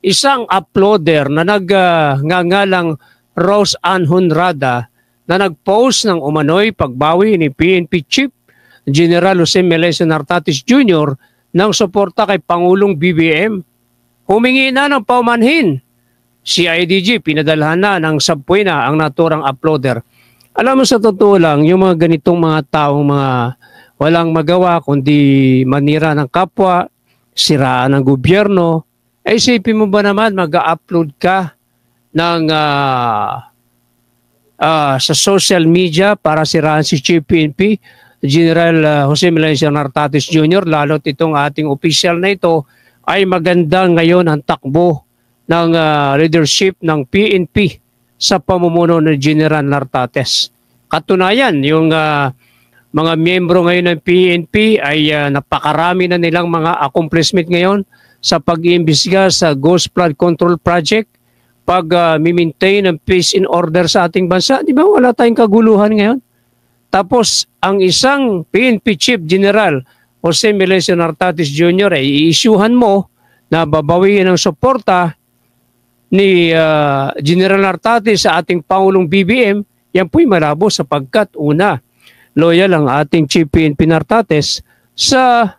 isang uploader na nagngangalang Rose Ann Honrada na nag-post ng umano'y pagbawi ni PNP Chief General Jose Melesio Nartates Jr. ng suporta kay Pangulong BBM. Humingi na ng paumanhin. Si IDG pinadalhan na ng subpoena ang naturang uploader. Alam mo, sa totoo lang, yung mga ganitong mga taong mga walang magawa kundi manira ng kapwa, siraan ng gobyerno, ay isipin mo ba naman mag-upload ka ng sa social media para siraan si Chief PNP General Jose Melesio Nartates Jr. Lalo't itong ating official na ito ay maganda ngayon ang takbo ng leadership ng PNP sa pamumuno ni General Nartates. Katunayan, yung mga miyembro ngayon ng PNP ay napakarami na nilang mga accomplishment ngayon sa pag-iimbestiga sa Ghost Flood Control Project, pag-maintain ng peace and order sa ating bansa. Di ba wala tayong kaguluhan ngayon? Tapos, ang isang PNP Chief General Jose Melesio Nartates Jr. ay i-issuehan mo na babawiin ang suporta ni General Nartates sa ating Pangulong BBM. Yan po'y malabo sapagkat una, loyal ang ating Chief PNP Nartates sa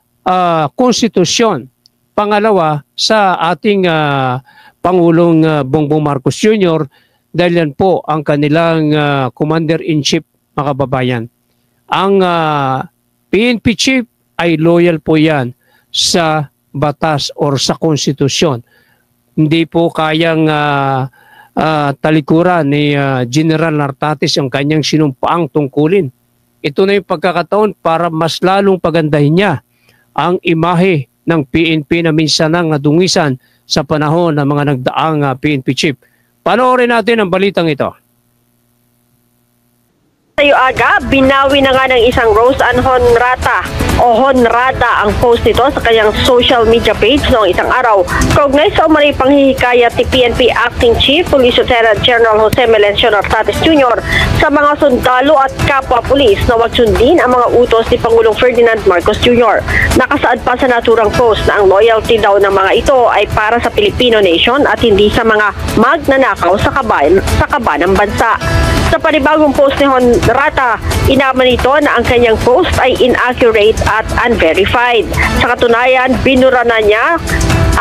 konstitusyon. Pangalawa, sa ating Pangulong Bongbong Marcos Jr. dahil yan po ang kanilang Commander-in-Chief, mga kababayan. Ang PNP Chief ay loyal po yan sa batas or sa konstitusyon. Hindi po kayang talikuran ni General Nartates ang kanyang sinumpaang tungkulin. Ito na yung pagkakataon para mas lalong pagandahin niya ang imahe ng PNP na minsan nang nadungisan sa panahon ng mga nagdaang PNP Chief. Panoorin natin ang balitang ito. Tayo aga, binawi na nga ng isang Rose Ann Honrada ang post nito sa kanyang social media page noong isang araw. Kaugnay sa umanay panghihikayat ni PNP Acting Chief Police Lieutenant General Jose Melesio Nartates Jr. sa mga sundalo at kapwa-pulis na wag sundin ang mga utos ni Pangulong Ferdinand Marcos Jr. Nakasaad pa sa naturang post na ang loyalty daw ng mga ito ay para sa Filipino nation at hindi sa mga magnanakaw sa kaban ng bansa. Sa panibagong post ni Honrada, inaman nito na ang kanyang post ay inaccurate at unverified. Sa katunayan, binura na niya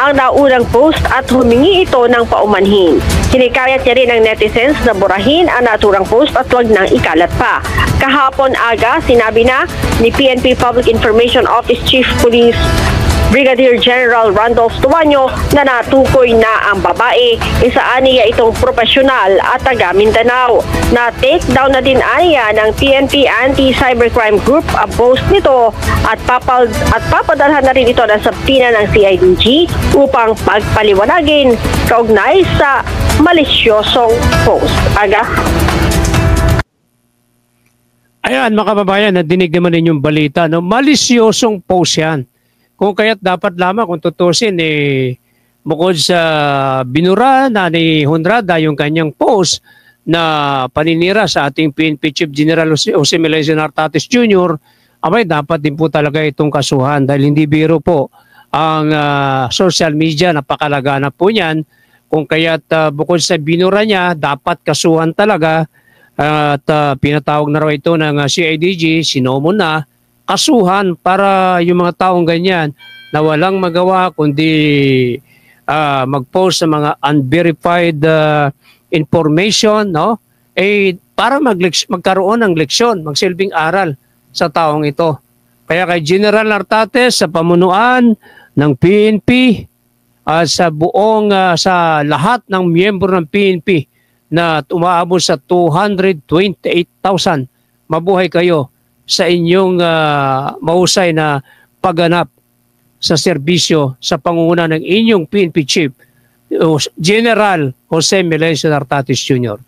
ang naunang post at humingi ito ng paumanhin. Hinikayat niya rin ang netizens na burahin ang naturang post at huwag nang ikalat pa. Kahapon aga, sinabi na ni PNP Public Information Office Chief Police Brigadier General Randolph Tuanyo na natukoy na ang babae. Isaan niya itong profesional at taga Mindanao. Na-take down na din aniya ng PNP Anti-Cybercrime Group ang post nito at papadalhan na rin ito ng sabtina ng CIDG upang pagpaliwanagin kaugnay sa malisyosong post. Aga? Ayan, mga kababayan, nadinig naman ninyong balita. No? Malisyosong post yan. Kung kaya't dapat lamang kung tutusin, bukod sa binura na ni Honrada yung kanyang post na paninira sa ating PNP Chief General Jose Melesio Nartates Jr., abay dapat din po talaga itong kasuhan dahil hindi biro po ang social media, napakalaganap po niyan. Kung kaya't bukod sa binura niya, dapat kasuhan talaga at pinatawag na raw ito ng CIDG, sinomon na, kasuhan para yung mga taong ganyan na walang magawa kundi mag-post sa mga unverified information, no? Para magkaroon ng leksyon, magsilbing aral sa taong ito. Kaya kay General Nartates sa pamunuan ng PNP sa buong sa lahat ng miyembro ng PNP na umaabot sa 228,000, mabuhay kayo sa inyong mahusay na pagganap sa serbisyo sa pangunguna ng inyong PNP Chief, General Jose Melesio Nartates Jr.